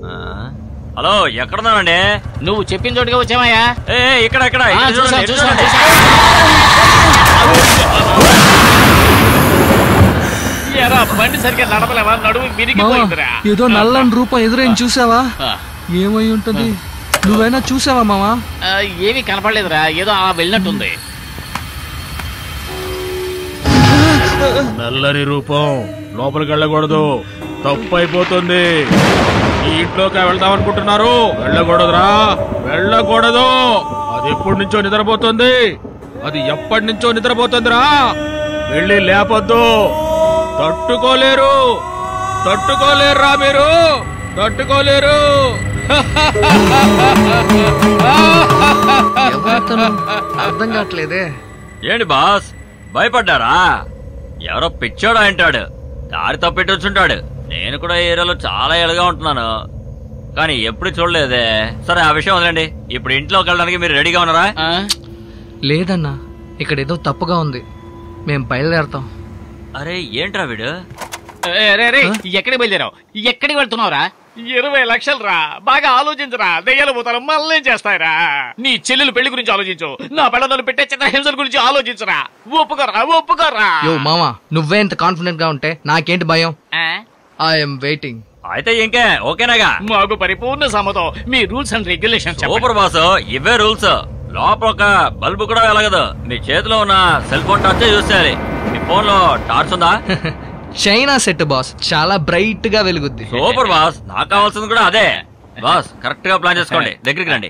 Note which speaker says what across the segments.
Speaker 1: Hello, ఎక్కడున్నానండి?
Speaker 2: నువ్వు చెప్పిన చోటుగా వచ్చావయ్యా.
Speaker 1: ఇక్కడ
Speaker 2: బండి సరిగ్గా నడపలేవా? నడుము విరిగిపోయిందిరా.
Speaker 3: ఏదో నల్లని రూపం ఎదురైంది, చూసావా? ఏమై ఉంటది? నువ్వైనా చూసావా మామా?
Speaker 2: ఏమీ కనపడలేదురా, ఏదో అలా వెళ్ళినట్టుంది.
Speaker 4: నల్లని రూపం, లోపలికి వెళ్ళకూడదు, తప్పు అయిపోతుంది. ఈ ఇంట్లోకి వెళ్దాం అనుకుంటున్నారు, వెళ్ళకూడదురా, వెళ్ళకూడదు. అది ఎప్పటి నుంచో నిద్రపోతుంది, అది ఎప్పటి నుంచో నిద్రపోతుందిరా. వెళ్ళి లేపొద్దు. తట్టుకోలేరురా మీరు, తట్టుకోలేరు.
Speaker 3: అర్థం కావట్లేదే.
Speaker 1: ఏంటి బాస్, భయపడ్డారా? ఎవరో పిచ్చోడా అంటాడు, దారి తప్పెట్టి వచ్చుంటాడు. నేను కూడా ఏరియాలో చాలా ఏళ్ళగా ఉంటున్నాను, కానీ ఎప్పుడు చూడలేదే. సరే, ఆ విషయం వదలండి. ఇప్పుడు ఇంట్లోకి వెళ్ళడానికి మీరు రెడీగా ఉన్నారా?
Speaker 3: లేదన్నా, ఇక్కడ ఏదో తప్పుగా ఉంది, మేం బయలుదేరతాం.
Speaker 1: అరే ఏంట్రా వీడు?
Speaker 2: ఎక్కడికి బయలుదేరావు? ఎక్కడికి వెళ్తున్నావురా? 20 లక్షలు రా, బాగా ఆలోచించరా. దెయ్యాలు పోతారు, మళ్ళీ చేస్తాయిరా. నీ చెల్లెలు పెళ్లి గురించి ఆలోచించు, నా పిల్లలు పెట్టే చిత్రహింసల గురించి ఆలోచించరా. ఒప్పుకోరా.
Speaker 3: యో మామా, నువ్వే ఇంత కాన్ఫిడెంట్ గా ఉంటే నాకేంటి భయం? I'm waiting.
Speaker 1: అయితే ఇంకే ఓకేనాగా?
Speaker 2: మాకు పరిపూర్ణ సమ్మతం. మీ rules and regulation.
Speaker 1: Super boss, ఇవే రూల్స్. లోపల ఒక బల్బు కూడా వెలగదు. నీ చేతిలో ఉన్న సెల్ ఫోన్ టార్చ్ యూజ్ చేయాలి. నీ ఫోన్ లో టార్చ్ ఉందా?
Speaker 3: చైనా సెట్ బాస్, చాలా బ్రైట్ గా వెలుగుద్ది.
Speaker 1: సూపర్ బాస్, నాకు కావాల్సింది కూడా అదే. బాస్, కరెక్ట్ గా ప్లాన్ చేసుకోండి. దగ్గరికి రండి.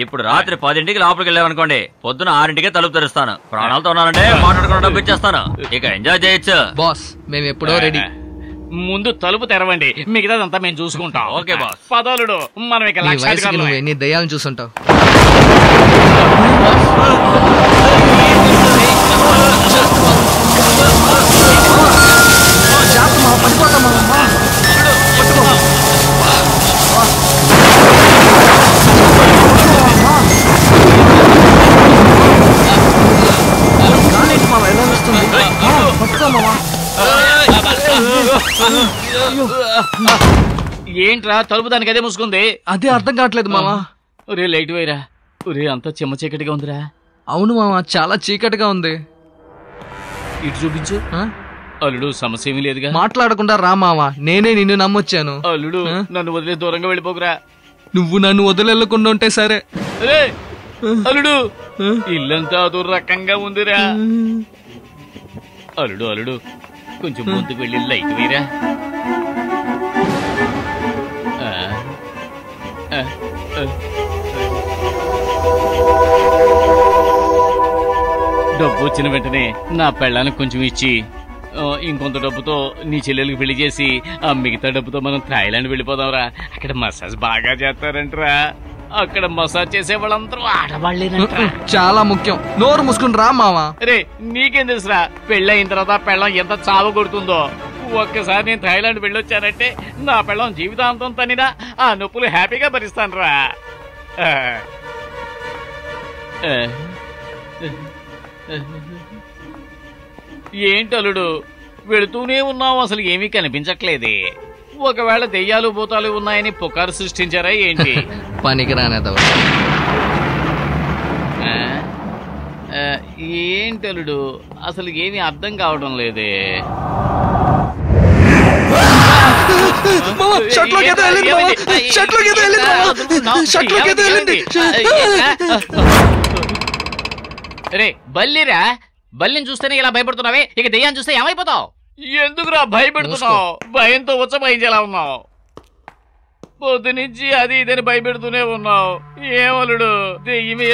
Speaker 1: ఇప్పుడు రాత్రి 10ంటికి లోపలికి వెళ్ళామనుకోండి, పొద్దున 6ంటికే తలుపు తెరుస్తాను. ప్రాణాలతో ఉన్నానంటే మాట్లాడుకుని డబ్బు ఇచ్చేస్తాను. ఇక ఎంజాయ్ చేయొచ్చు.
Speaker 3: బాస్, మేము ఎప్పుడో రెడీ.
Speaker 2: ముందు తలుపు తెరవండి, మిగతాదంతా మేము చూసుకుంటాం.
Speaker 1: Okay boss.
Speaker 2: పదోలుడు, మనం ఇక
Speaker 3: నువ్వు ఎన్ని దయ్యాలను చూసుంటావు.
Speaker 2: ఏంట్రా తలుపు దానికి అదే మూసుకుంది?
Speaker 3: అదే అర్థం కావట్లేదు మామా.
Speaker 2: ఒరే లైట్ వేయరా. ఒరే అంతా చెమ్మ చీకటిగా ఉందిరా.
Speaker 3: అవును మామా, చాలా చీకటిగా ఉంది.
Speaker 2: ఇటు చూపించు. అల్లుడు, సమస్య ఏమీ లేదుగా?
Speaker 3: మాట్లాడకుండా రా మావా, నేనే నిన్ను నమ్మొచ్చాను.
Speaker 2: అల్లుడు, నన్ను వదిలే దూరంగా వెళ్ళిపోకురా.
Speaker 3: నువ్వు నన్ను వదిలేకుండా ఉంటే సరే.
Speaker 2: అల్లుడు, ఇల్లంతా దుర్రకంగా ఉందిరా. అల్లుడు కొంచెం ముందుకు వెళ్ళి లైట్ వేయరా. డబ్బు వచ్చిన వెంటనే నా పెళ్ళానికి కొంచెం ఇచ్చి, ఇంకొంత డబ్బుతో నీ చెల్లెలకు పెళ్లి చేసి, ఆ మిగతా డబ్బుతో మనం థాయిలాండ్ వెళ్ళిపోదాంరా. అక్కడ మసాజ్ బాగా చేస్తారంటరా. అక్కడ మసాజ్ చేసే వాళ్ళందరూ ఆడవాళ్ళేనంటరా.
Speaker 3: చాలా ముఖ్యం, నోరు మూసుకుని రా మావా.
Speaker 2: రే, నీకేం తెలుసురా, పెళ్ళయిన తర్వాత పెళ్ళం ఎంత చావ కొడుతుందో. ఒక్కసారి నేను థాయిలాండ్ వెళ్ళొచ్చానంటే నా పెళ్ళం జీవితాంతం తనినా ఆ నొప్పులు హ్యాపీగా భరిస్తాను రా. ఏంటలుడు, వెళుతూనే ఉన్నావు, అసలు ఏమీ కనిపించట్లేదే. ఒకవేళ దెయ్యాలు భూతాలు ఉన్నాయని పుకారు సృష్టించారా ఏంటి?
Speaker 3: పనికిరానేదో.
Speaker 2: ఏంటలుడు, అసలు ఏమీ అర్థం కావడం లేదే. రే బల్లిరా, బల్లిని చూస్తేనే ఇలా భయపడుతున్నావే, ఇక దెయ్యాన్ని చూస్తే ఏమైపోతావు? ఎందుకురా భయపెడుతున్నావు? భయంతో ఉచ్చభయించేలా ఉన్నావు. పొద్దునుంచి అది ఇదని భయపెడుతూనే ఉన్నావు. ఏమలుడు, దెయ్యమే